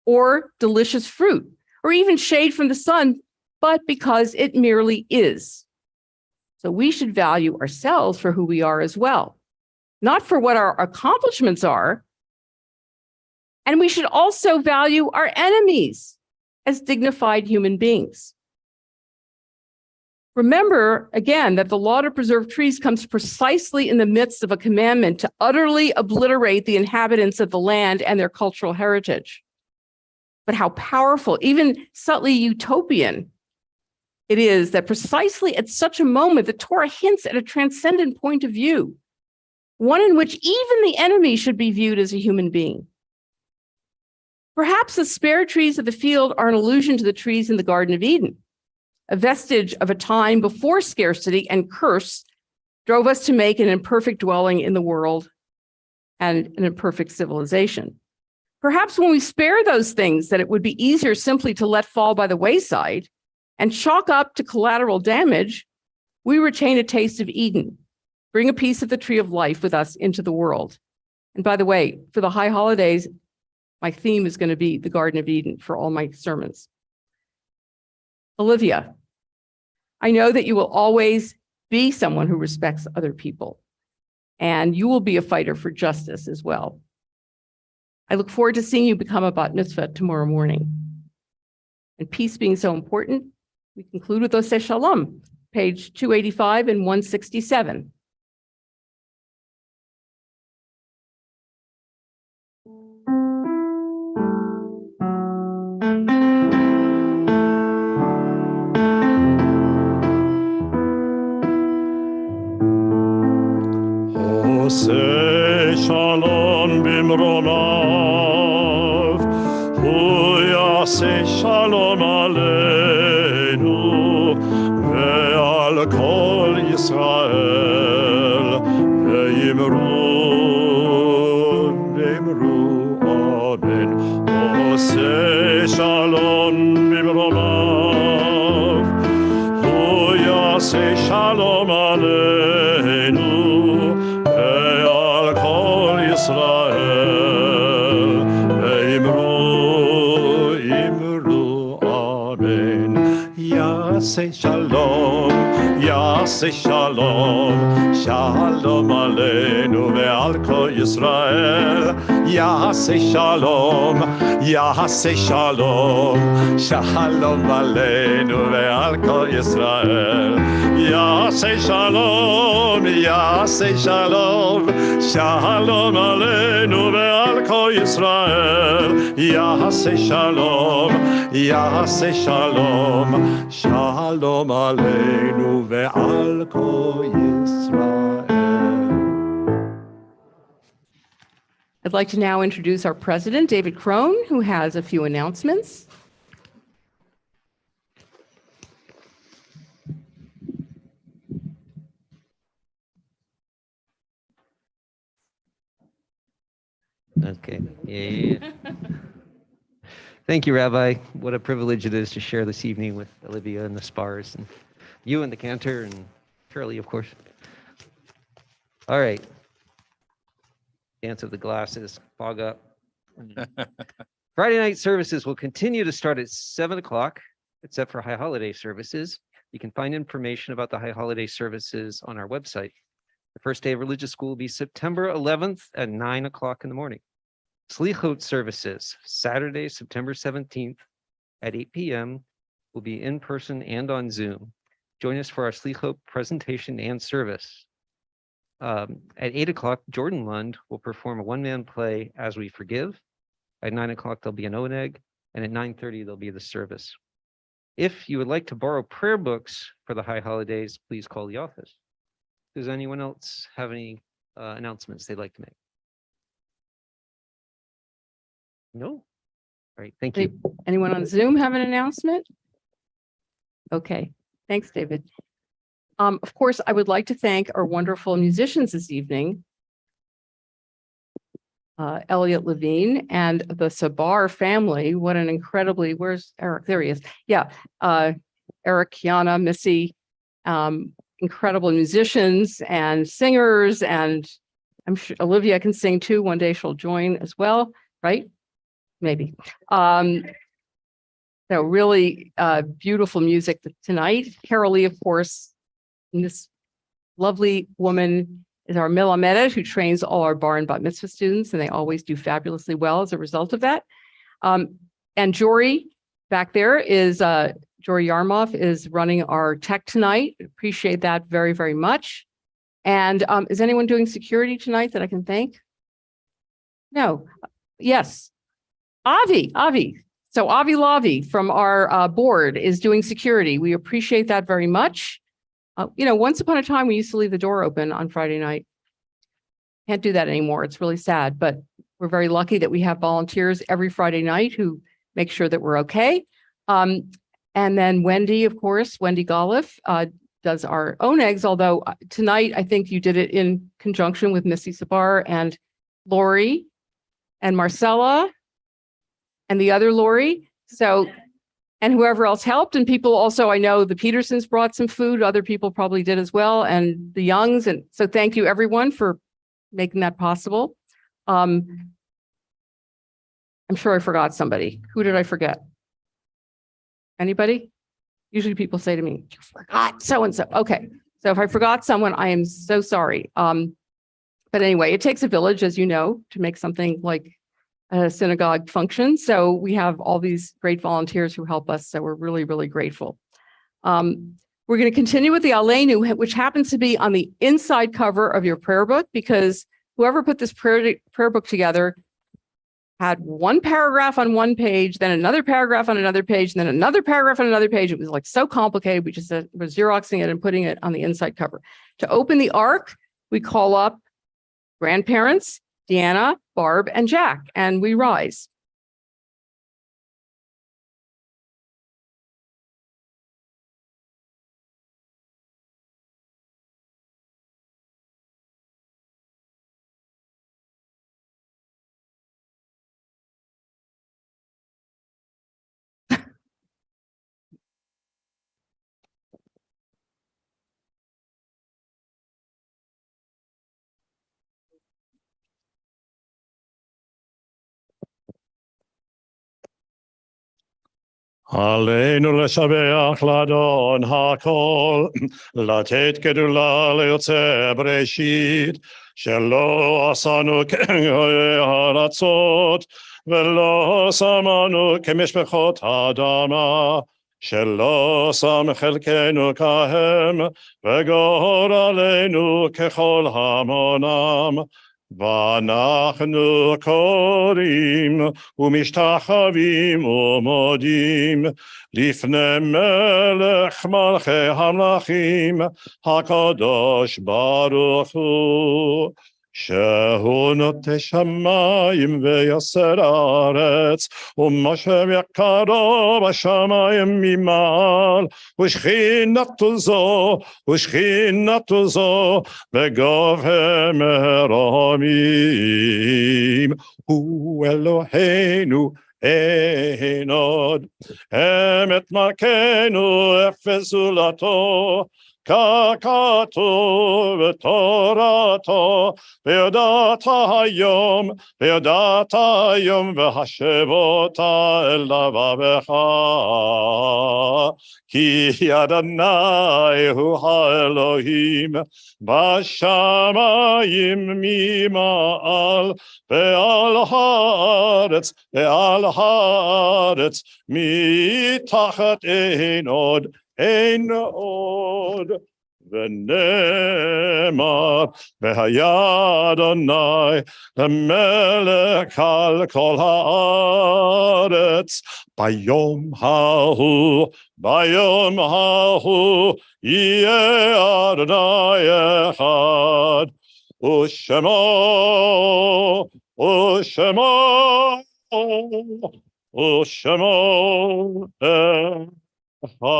Speaker 7: or delicious fruit, or even shade from the sun, but because it merely is. So we should value ourselves for who we are as well, not for what our accomplishments are. And we should also value our enemies as dignified human beings. Remember, again, that the law to preserve trees comes precisely in the midst of a commandment to utterly obliterate the inhabitants of the land and their cultural heritage. But how powerful, even subtly utopian, it is that precisely at such a moment, the Torah hints at a transcendent point of view, one in which even the enemy should be viewed as a human being. Perhaps the spare trees of the field are an allusion to the trees in the Garden of Eden, a vestige of a time before scarcity and curse drove us to make an imperfect dwelling in the world and an imperfect civilization. Perhaps when we spare those things that it would be easier simply to let fall by the wayside and chalk up to collateral damage, we retain a taste of Eden, bring a piece of the tree of life with us into the world. And by the way, for the high holidays, my theme is going to be the Garden of Eden for all my sermons. Olivia, I know that you will always be someone who respects other people. And you will be a fighter for justice as well. I look forward to seeing you become a bat mitzvah tomorrow morning. And peace being so important, we conclude with Oseh Shalom, page 285 and 167.
Speaker 5: Oseh Shalom bimronav, hu yaseh shalom aleinu, ve'al kol Yisrael, ve'yimru amen. Oseh Shalom bimronav, hu yaseh shalom aleinu, Israel, imru, amen. Yaseh shalom, yaseh shalom, shalom aleinu ve'al kol Yisrael. Yaseh shalom, yaseh shalom, shalom aleinu ve'al kol Yisrael. Yaseh shalom, yaseh shalom, shalom aleinu ve'al kol Yisrael. Yaseh shalom, yaseh shalom, shalom aleinu ve'al kol Yisrael.
Speaker 7: I'd like to now introduce our president, David Crone, who has a few announcements.
Speaker 12: Okay. Yeah. Thank you, Rabbi. What a privilege it is to share this evening with Olivia and the Spars, and you and the Cantor, and Shirley, of course. All right. Dance of the glasses, fog up. Friday night services will continue to start at 7 o'clock, except for high holiday services. You can find information about the high holiday services on our website. The first day of religious school will be September 11th at 9 o'clock in the morning. Slichot services, Saturday, September 17th at 8 p.m. will be in person and on Zoom. Join us for our Slichot presentation and service. At 8 o'clock, Jordan Lund will perform a one-man play, As We Forgive. At 9 o'clock, there'll be an oneg, and at 9:30, there'll be the service. If you would like to borrow prayer books for the high holidays, please call the office. Does anyone else have any announcements they'd like to make? No? All right, thank you.
Speaker 7: Anyone on Zoom have an announcement? Okay, thanks, David. Of course, I would like to thank our wonderful musicians this evening, Elliot Levine and the Sabar family. What an incredibly, where's Eric? There he is. Yeah, Eric, Kiana, Missy, incredible musicians and singers, and I'm sure Olivia can sing too. One day she'll join as well, right? Maybe. So really beautiful music tonight. Carol Lee, of course, and this lovely woman is our Milamedet, who trains all our bar and bat mitzvah students, and they always do fabulously well as a result of that. And Jory back there is, Jory Yarmoff is running our tech tonight. Appreciate that very, very much. And is anyone doing security tonight that I can thank? No. Yes. Avi. So Avi Lavi from our board is doing security. We appreciate that very much. Once upon a time, we used to leave the door open on Friday night. Can't do that anymore. It's really sad, but we're very lucky that we have volunteers every Friday night who make sure that we're okay. And then Wendy, of course, Wendy Golliff does our own eggs, although tonight I think you did it in conjunction with Missy Sabar and Lori and Marcella and the other Lori. So, and whoever else helped, and people also, I know the Petersons brought some food, other people probably did as well, and the Youngs. And so thank you everyone for making that possible. I'm sure I forgot somebody. Who did I forget? Anybody? Usually people say to me, you forgot so-and-so. Okay, So if I forgot someone, I am so sorry. But anyway, it takes a village, as you know, to make something like a synagogue function. So we have all these great volunteers who help us. So we're really, really grateful. We're going to continue with the Aleinu, which happens to be on the inside cover of your prayer book, because whoever put this prayer book together had one paragraph on one page, then another paragraph on another page, and then another paragraph on another page. It was like so complicated. We just said we're Xeroxing it and putting it on the inside cover. To open the ark, we call up grandparents, Deanna, Barb, and Jack, and we rise.
Speaker 5: עלינו לשבח לאדון הכל, לתת גדולה ליוצא בראשית, שלא עשנו כארצות, ולא שמנו כמשפחות האדמה, שלא שם חלקנו כהם, וגורלנו ככל המונם. ואנחנו קוראים ומשתחווים ומודים לפני מלך מלכי המלכים הקדוש ברוך הוא, שהוא נוטה שמיים ויסר הארץ, ומשהו יקרו בשמיים ממעל, ושכינתו זו בגובה מרומים. הוא אלוהינו אין עוד, אמת מלכנו אפס זולתו, כך כתוב בתורתו, וידעת היום והשבות אל לבבך, כי אדוני הוא האלוהים בשמיים ממעל, ועל הארץ מתחת אין עוד. ונאמר, והיה אדוני למלך על כל הארץ, ביום ההוא יהיה אדוני אחד, ושמו אחד.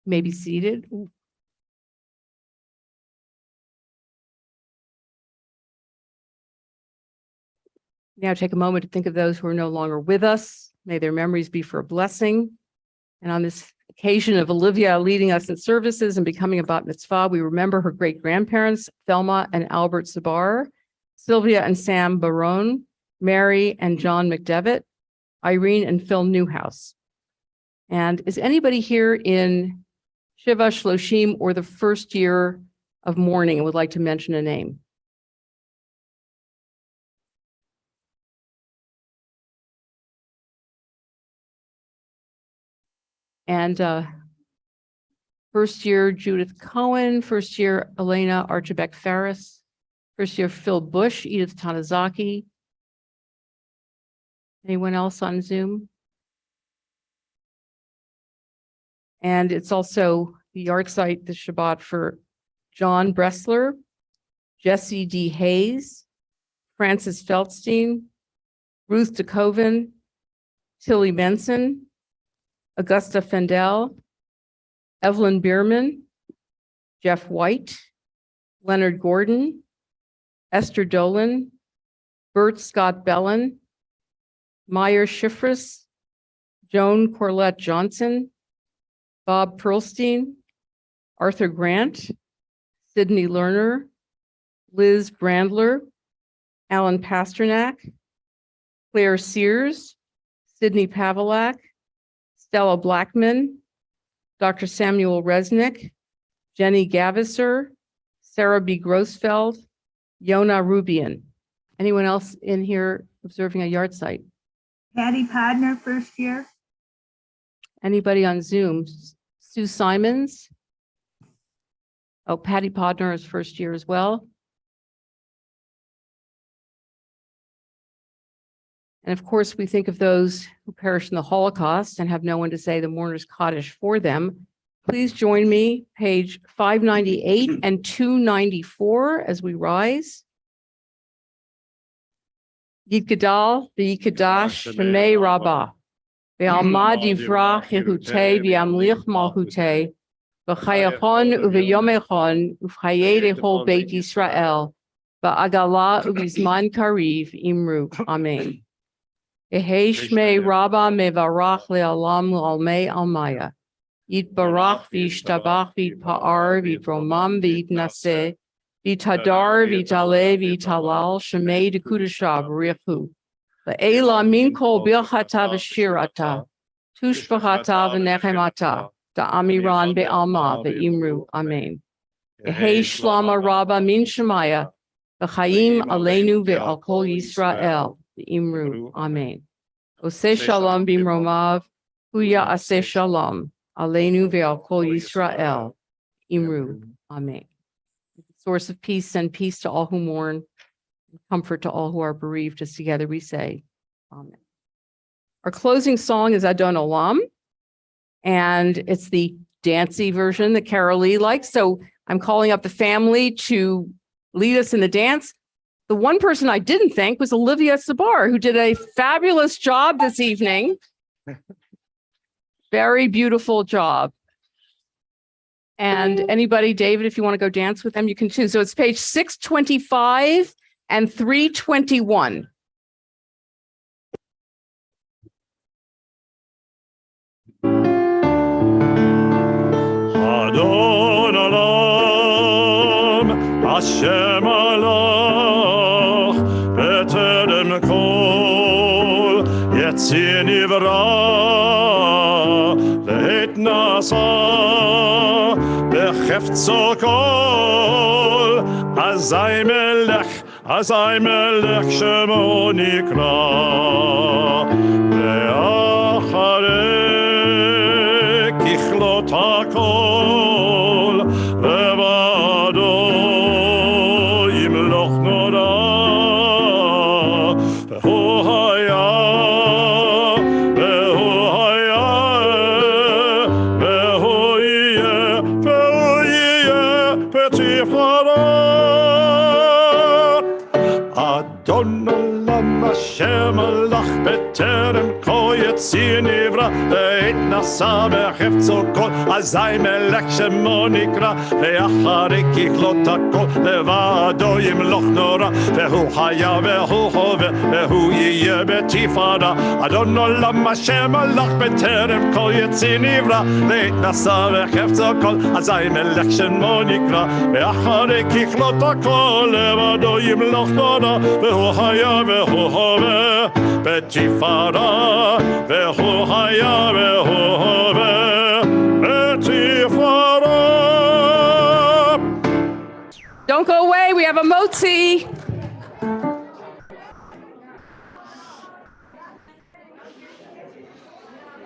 Speaker 7: May be seated. Now take a moment to think of those who are no longer with us. May their memories be for a blessing. And on this occasion of Olivia leading us in services and becoming a bat mitzvah, we remember her great-grandparents, Thelma and Albert Sabar, Sylvia and Sam Barone, Mary and John McDevitt, Irene and Phil Newhouse. And is anybody here in Shiva Shloshim or the first year of mourning and would like to mention a name? And first year Judith Cohen, first year Elena Archibek Ferris, first year Phil Bush, Edith Tanizaki. Anyone else on Zoom? And it's also the yard site, the Shabbat, for John Bressler, Jesse D. Hayes, Francis Feldstein, Ruth DeKoven, Tilly Benson, Augusta Fendel, Evelyn Bierman, Jeff White, Leonard Gordon, Esther Dolan, Bert Scott Bellin, Meyer Schifris, Joan Corlett Johnson, Bob Pearlstein, Arthur Grant, Sydney Lerner, Liz Brandler, Alan Pasternak, Claire Sears, Sydney Pavelak, Stella Blackman, Dr. Samuel Resnick, Jenny Gavisser, Sarah B. Grossfeld, Yona Rubian. Anyone else in here observing a yard site?
Speaker 3: Patty Podner, first year.
Speaker 7: Anybody on Zoom? Sue Simons? Oh, Patty Podner is first year as well. And of course, we think of those who perished in the Holocaust and have no one to say the mourner's cottage for them. Please join me, page 598 and 294 as we rise. Yitgadal v'yikadash shemei rabbah ve'alma divra chehutei v'yamlich malchutei v'chayachon u'v'yomechon u'v'chayei lechol beit Yisrael v'agala u'bizman kariv imru. Amen. Ehei shmei rabbah mevarach le'alam l'almei almaya. Yitbarach v'yishtabach v'yitpa'ar v'yitromam v'yitnaseh v'yitadar v'yitale v'yitalal shemei dekudashav richu le'ela min kol bilchata v'shirata tushbachata v'nechemata da'amiran be'alma ve'imru. Amen. Ehei shlama rabba min shemaya v'chayim aleinu ve'al kol Yisrael ve'imru. Amen. Oseh shalom b'imromav huya aseh shalom aleinu ve'al kol Yisrael imru. Amen. Source of peace, send peace to all who mourn, comfort to all who are bereaved. As together we say, Amen. Our closing song is Adon Olam, and it's the dancey version that Carol Lee likes. So I'm calling up the family to lead us in the dance. The one person I didn't thank was Olivia Sabar, who did a fabulous job this evening. Very beautiful job. And anybody, David, if you want to go dance with them, you can too. So it's page 625 and 321.
Speaker 5: Adon Olam, Hashem Alach, B'terem Kol, Yetzir Nivra, Ve'et Nasa, B'chefzo Kol, Azai Melech Shemo Nikra, Ve'acharei Kichlot HaKol, Levado Yimloch Nora, Ve'hu Haya, Ve'hu Haya, Ve'hu Yeh, Petifara. Adon Olam Hashem Alach B'terem Kol Yetzir Nivra Ve'et Nasa B'chefzo Kol Azai Melech Shemo Nikra Ve'acharei Kichlot HaKol Levado Yimloch Nora Ve'hu Haya Ve'hu Hove Ve'hu Yeh B'tifara Adon Olam Hashem Alach B'terem Kol Yetzir Nivra Ve'et Nasa B'chefzo Kol Azai Melech Shemo Nikra Ve'acharei Kichlot HaKol Levado Yimloch Nora Ve'hu Haya Ve'hu Hove Betifara Ve'hu Haya Ve'hu Hove Betifara.
Speaker 7: Don't go away. We have a motzi.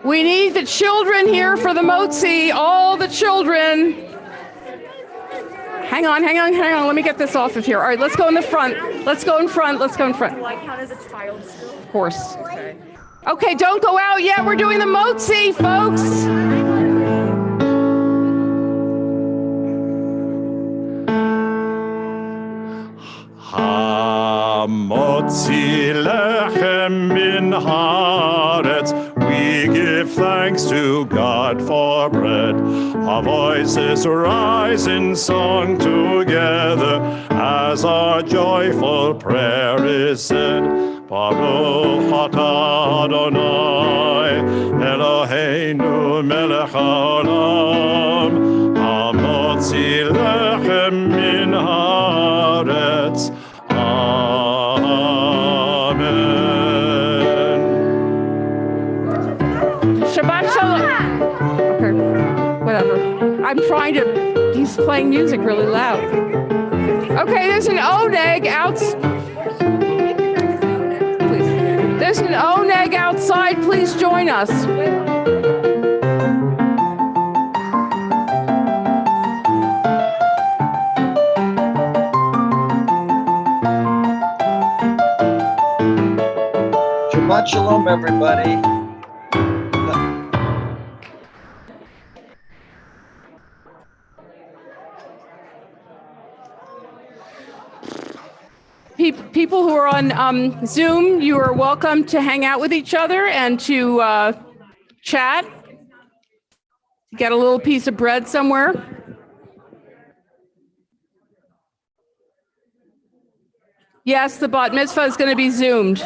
Speaker 7: We need the children here for the motzi. All the children. Hang on. Let me get this off of here. All right, let's go in the front. Let's go in front.
Speaker 13: Do I count as a child still?
Speaker 7: Of course. Okay, don't go out yet. We're doing the motzi, folks.
Speaker 5: Hamotzi lechem min haaretz. We give thanks to God for bread. Our voices rise in song together as our joyful prayer is said. Baruch atah Adonai, Eloheinu melech haolam, hamotzi lechem min haaretz. Amen.
Speaker 7: Shabbat shalom. Okay, whatever. I'm trying to, he's playing music really loud. Okay, there's an oneg There's an oneg outside. Please join us.
Speaker 14: Shabbat shalom, everybody.
Speaker 7: People who are on Zoom, you are welcome to hang out with each other and to chat. Get a little piece of bread somewhere. Yes, the bat mitzvah is going to be Zoomed.